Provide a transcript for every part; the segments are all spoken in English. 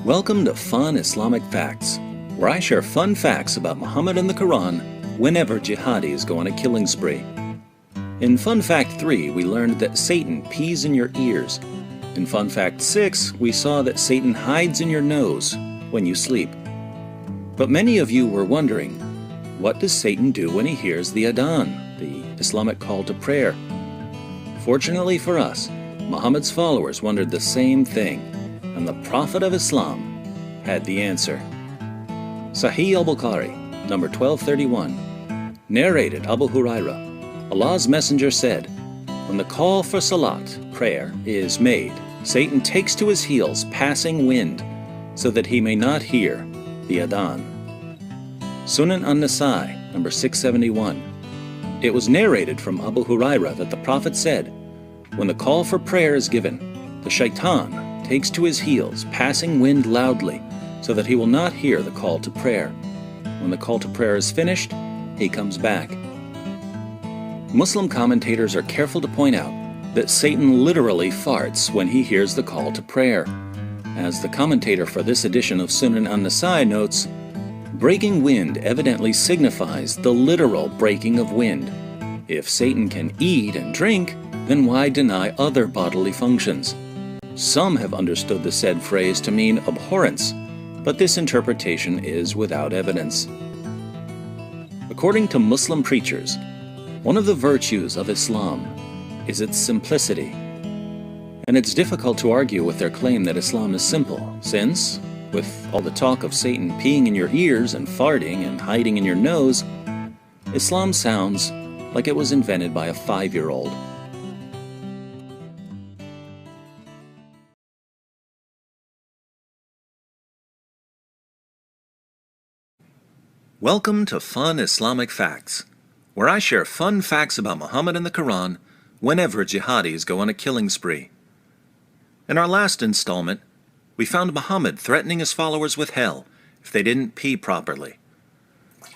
Welcome to Fun Islamic Facts, where I share fun facts about Muhammad and the Quran whenever jihadis go on a killing spree. In Fun Fact 3, we learned that Satan pees in your ears. In Fun Fact 6, we saw that Satan hides in your nose when you sleep. But many of you were wondering, what does Satan do when he hears the adhan, the Islamic call to prayer? Fortunately for us, Muhammad's followers wondered the same thing, and the Prophet of Islam had the answer. Sahih al-Bukhari, number 1231, narrated Abu Huraira, Allah's Messenger said, when the call for salat, prayer, is made, Satan takes to his heels passing wind, so that he may not hear the adhan. Sunan an-Nasai, number 671. It was narrated from Abu Huraira that the Prophet said, when the call for prayer is given, the shaitan takes to his heels, passing wind loudly, so that he will not hear the call to prayer. When the call to prayer is finished, he comes back. Muslim commentators are careful to point out that Satan literally farts when he hears the call to prayer. As the commentator for this edition of Sunan an-Nasai notes, breaking wind evidently signifies the literal breaking of wind. If Satan can eat and drink, then why deny other bodily functions? Some have understood the said phrase to mean abhorrence, but this interpretation is without evidence. According to Muslim preachers, one of the virtues of Islam is its simplicity. And it's difficult to argue with their claim that Islam is simple, since, with all the talk of Satan peeing in your ears and farting and hiding in your nose, Islam sounds like it was invented by a 5-year-old. Welcome to Fun Islamic Facts, where I share fun facts about Muhammad and the Quran whenever jihadis go on a killing spree. In our last installment, we found Muhammad threatening his followers with hell if they didn't pee properly.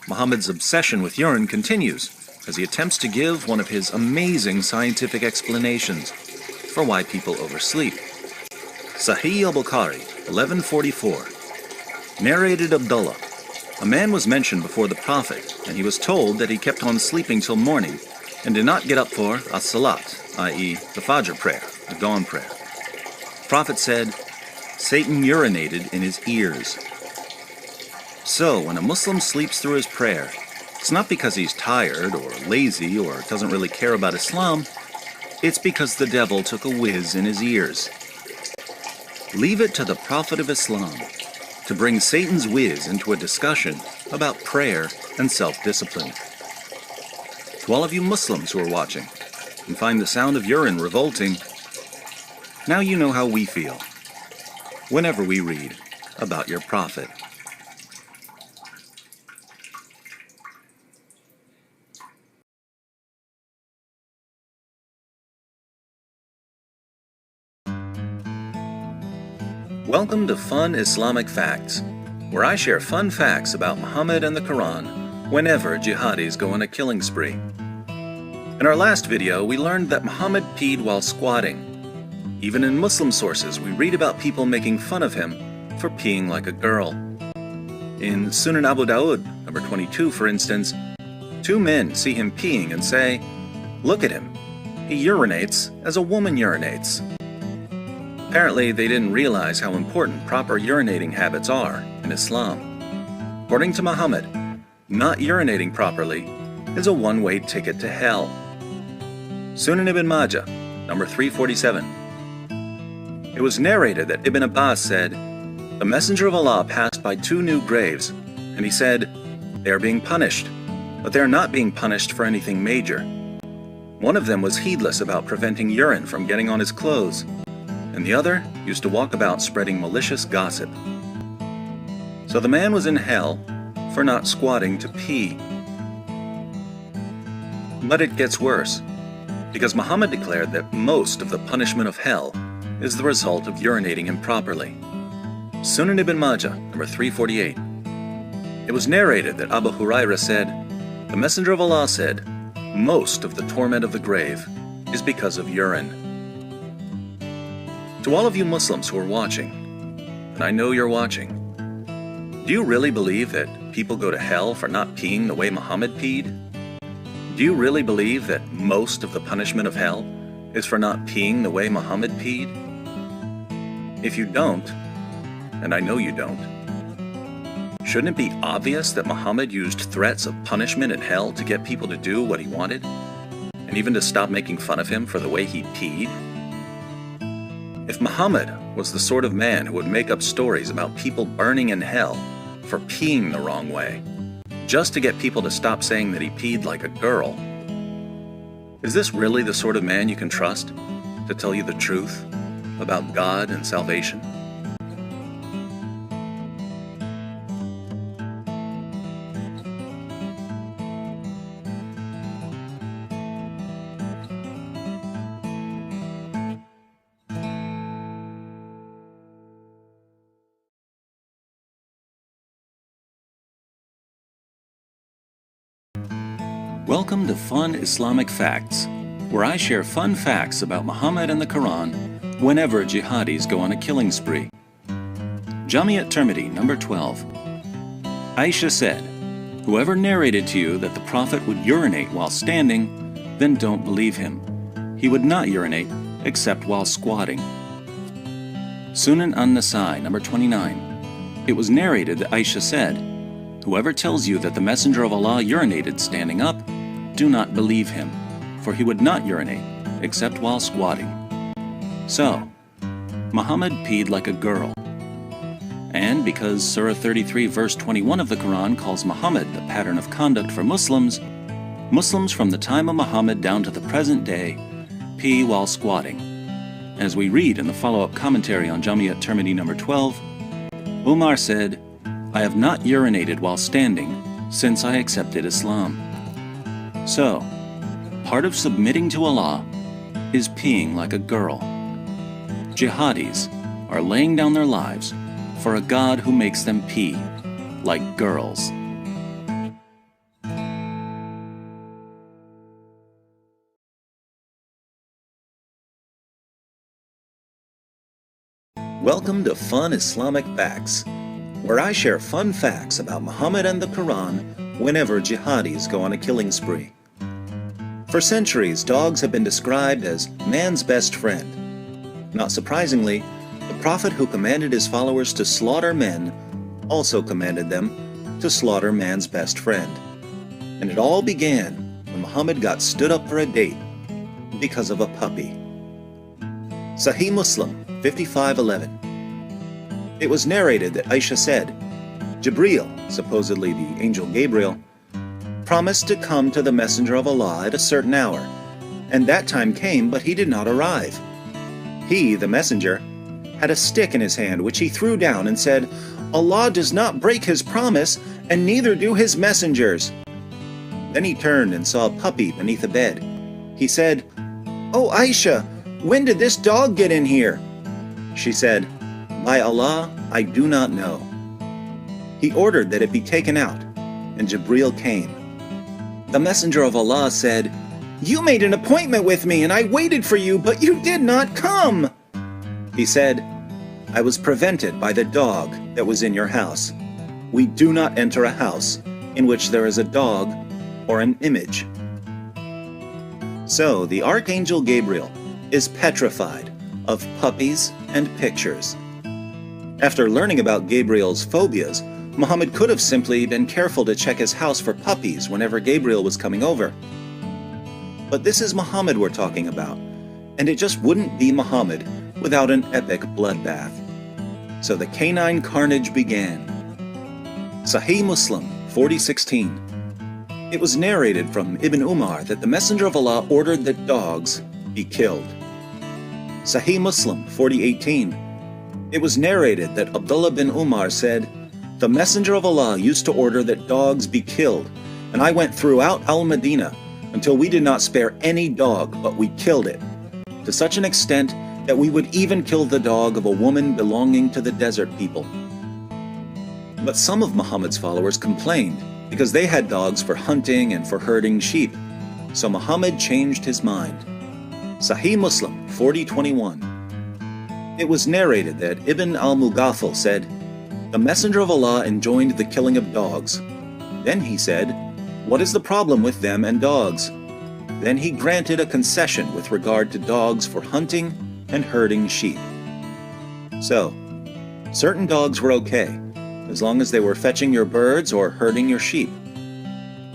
Muhammad's obsession with urine continues as he attempts to give one of his amazing scientific explanations for why people oversleep. Sahih al-Bukhari, 1144, narrated Abdullah. A man was mentioned before the Prophet, and he was told that he kept on sleeping till morning and did not get up for as-salat, i.e. the Fajr prayer, the dawn prayer. The Prophet said, Satan urinated in his ears. So, when a Muslim sleeps through his prayer, it's not because he's tired or lazy or doesn't really care about Islam, it's because the devil took a whiz in his ears. Leave it to the Prophet of Islam to bring Satan's whiz into a discussion about prayer and self-discipline. To all of you Muslims who are watching and find the sound of urine revolting, now you know how we feel whenever we read about your Prophet. Welcome to Fun Islamic Facts, where I share fun facts about Muhammad and the Quran whenever jihadis go on a killing spree. In our last video, we learned that Muhammad peed while squatting. Even in Muslim sources, we read about people making fun of him for peeing like a girl. In Sunan Abu Dawud, number 22, for instance, 2 men see him peeing and say, "Look at him. He urinates as a woman urinates." Apparently, they didn't realize how important proper urinating habits are in Islam. According to Muhammad, not urinating properly is a one-way ticket to hell. Sunan ibn Majah, number 347. It was narrated that Ibn Abbas said, "The Messenger of Allah passed by 2 new graves, and he said, 'They are being punished, but they are not being punished for anything major.' One of them was heedless about preventing urine from getting on his clothes, and the other used to walk about spreading malicious gossip. So the man was in hell for not squatting to pee." But it gets worse, because Muhammad declared that most of the punishment of hell is the result of urinating improperly. Sunan ibn Majah, number 348. It was narrated that Abu Huraira said, "The Messenger of Allah said, most of the torment of the grave is because of urine." To all of you Muslims who are watching, and I know you're watching, do you really believe that people go to hell for not peeing the way Muhammad peed? Do you really believe that most of the punishment of hell is for not peeing the way Muhammad peed? If you don't, and I know you don't, shouldn't it be obvious that Muhammad used threats of punishment in hell to get people to do what he wanted, and even to stop making fun of him for the way he peed? If Muhammad was the sort of man who would make up stories about people burning in hell for peeing the wrong way, just to get people to stop saying that he peed like a girl, is this really the sort of man you can trust to tell you the truth about God and salvation? Welcome to Fun Islamic Facts, where I share fun facts about Muhammad and the Quran whenever jihadis go on a killing spree. Jami at-Tirmidhi, number 12. Aisha said, "Whoever narrated to you that the Prophet would urinate while standing, then don't believe him. He would not urinate except while squatting." Sunan an-Nasai, number 29. It was narrated that Aisha said, "Whoever tells you that the Messenger of Allah urinated standing up, do not believe him, for he would not urinate except while squatting." So, Muhammad peed like a girl. And because Surah 33 verse 21 of the Quran calls Muhammad the pattern of conduct for Muslims, Muslims from the time of Muhammad down to the present day pee while squatting. As we read in the follow-up commentary on Jami at-Tirmidhi number 12, Umar said, "I have not urinated while standing since I accepted Islam." So, part of submitting to Allah is peeing like a girl. Jihadis are laying down their lives for a God who makes them pee like girls. Welcome to Fun Islamic Facts, where I share fun facts about Muhammad and the Quran whenever jihadis go on a killing spree. For centuries, dogs have been described as man's best friend. Not surprisingly, the Prophet who commanded his followers to slaughter men also commanded them to slaughter man's best friend. And it all began when Muhammad got stood up for a date because of a puppy. Sahih Muslim 5511. It was narrated that Aisha said, Jibreel, supposedly the angel Gabriel, promised to come to the Messenger of Allah at a certain hour, and that time came, but he did not arrive. He, the messenger, had a stick in his hand which he threw down and said, "Allah does not break his promise, and neither do his messengers." Then he turned and saw a puppy beneath a bed. He said, "Oh Aisha, when did this dog get in here?" She said, "By Allah, I do not know." He ordered that it be taken out, and Jibreel came. The Messenger of Allah said, "You made an appointment with me, and I waited for you, but you did not come." He said, "I was prevented by the dog that was in your house. We do not enter a house in which there is a dog or an image." So the Archangel Gabriel is petrified of puppies and pictures. After learning about Gabriel's phobias, Muhammad could have simply been careful to check his house for puppies whenever Gabriel was coming over. But this is Muhammad we're talking about, and it just wouldn't be Muhammad without an epic bloodbath. So the canine carnage began. Sahih Muslim 4016. It was narrated from Ibn Umar that the Messenger of Allah ordered that dogs be killed. Sahih Muslim 4018. It was narrated that Abdullah bin Umar said, "The Messenger of Allah used to order that dogs be killed, and I went throughout Al-Madinah until we did not spare any dog, but we killed it, to such an extent that we would even kill the dog of a woman belonging to the desert people. But some of Muhammad's followers complained because they had dogs for hunting and for herding sheep. So Muhammad changed his mind. Sahih Muslim 40:21. It was narrated that Ibn al-Mughaffal said, "The Messenger of Allah enjoined the killing of dogs. Then he said, 'What is the problem with them and dogs?' Then he granted a concession with regard to dogs for hunting and herding sheep." So, certain dogs were okay, as long as they were fetching your birds or herding your sheep.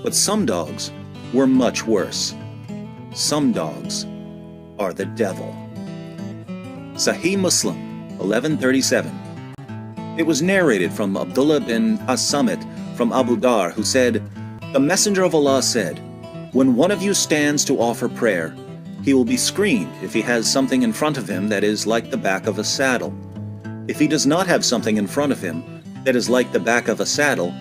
But some dogs were much worse. Some dogs are the devil. Sahih Muslim 1137. It was narrated from Abdullah bin As-Samit from Abu Dar, who said, "The Messenger of Allah said, 'When one of you stands to offer prayer, he will be screened if he has something in front of him that is like the back of a saddle. If he does not have something in front of him that is like the back of a saddle,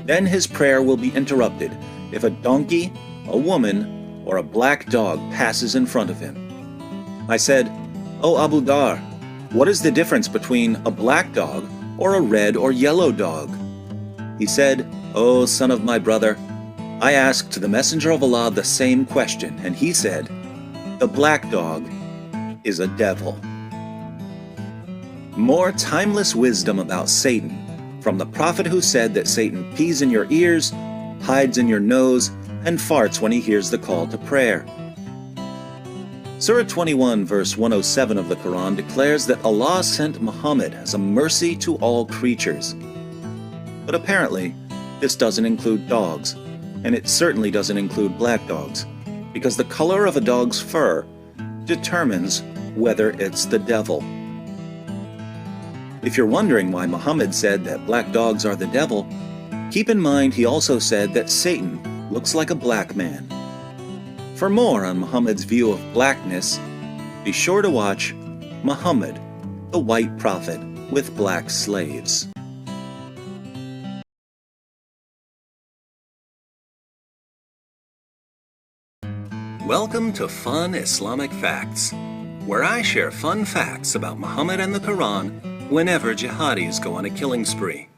then his prayer will be interrupted if a donkey, a woman, or a black dog passes in front of him.'" I said, "O Abu Dar, what is the difference between a black dog or a red or yellow dog?" He said, "O son of my brother, I asked the Messenger of Allah the same question, and he said, 'The black dog is a devil.'" More timeless wisdom about Satan from the prophet who said that Satan pees in your ears, hides in your nose, and farts when he hears the call to prayer. Surah 21 verse 107 of the Quran declares that Allah sent Muhammad as a mercy to all creatures. But apparently, this doesn't include dogs, and it certainly doesn't include black dogs, because the color of a dog's fur determines whether it's the devil. If you're wondering why Muhammad said that black dogs are the devil, keep in mind he also said that Satan looks like a black man. For more on Muhammad's view of blackness, be sure to watch Muhammad, the White Prophet with Black Slaves. Welcome to Fun Islamic Facts, where I share fun facts about Muhammad and the Quran whenever jihadis go on a killing spree.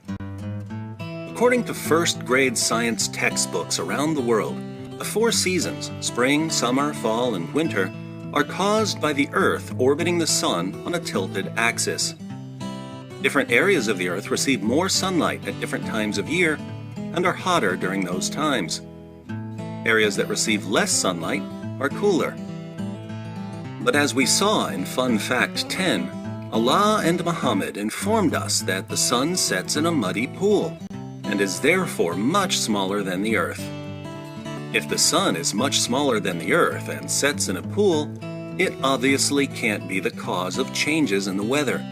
According to first-grade science textbooks around the world, the 4 seasons, spring, summer, fall, and winter, are caused by the Earth orbiting the Sun on a tilted axis. Different areas of the Earth receive more sunlight at different times of year and are hotter during those times. Areas that receive less sunlight are cooler. But as we saw in Fun Fact 10, Allah and Muhammad informed us that the Sun sets in a muddy pool and is therefore much smaller than the Earth. If the Sun is much smaller than the Earth and sets in a pool, it obviously can't be the cause of changes in the weather.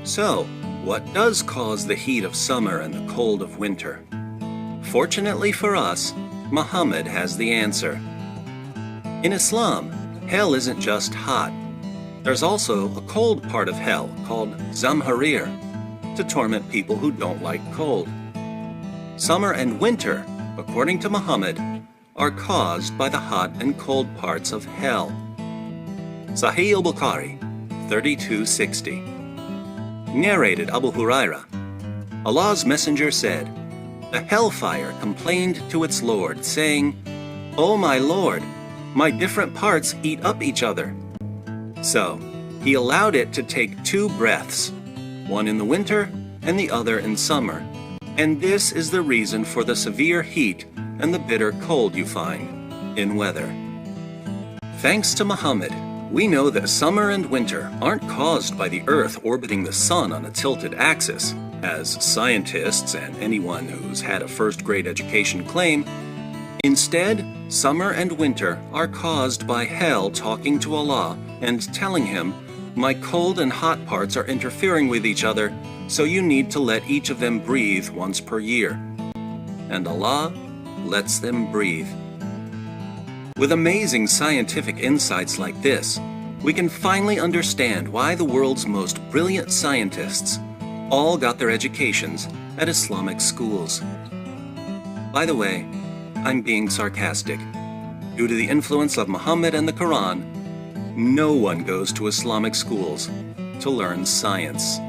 So, what does cause the heat of summer and the cold of winter? Fortunately for us, Muhammad has the answer. In Islam, hell isn't just hot. There's also a cold part of hell called Zamharir, to torment people who don't like cold. Summer and winter, according to Muhammad, are caused by the hot and cold parts of hell. Sahih al-Bukhari 3260. Narrated Abu Huraira, Allah's Messenger said, "The hellfire complained to its Lord, saying, 'O my Lord, my different parts eat up each other.' So he allowed it to take 2 breaths, one in the winter and the other in summer. And this is the reason for the severe heat and the bitter cold you find in weather." Thanks to Muhammad, we know that summer and winter aren't caused by the Earth orbiting the Sun on a tilted axis, as scientists and anyone who's had a first-grade education claim. Instead, summer and winter are caused by hell talking to Allah and telling him, "My cold and hot parts are interfering with each other, so you need to let each of them breathe once per year." And Allah lets them breathe. With amazing scientific insights like this, we can finally understand why the world's most brilliant scientists all got their educations at Islamic schools. By the way, I'm being sarcastic. Due to the influence of Muhammad and the Quran, No one goes to Islamic schools to learn science.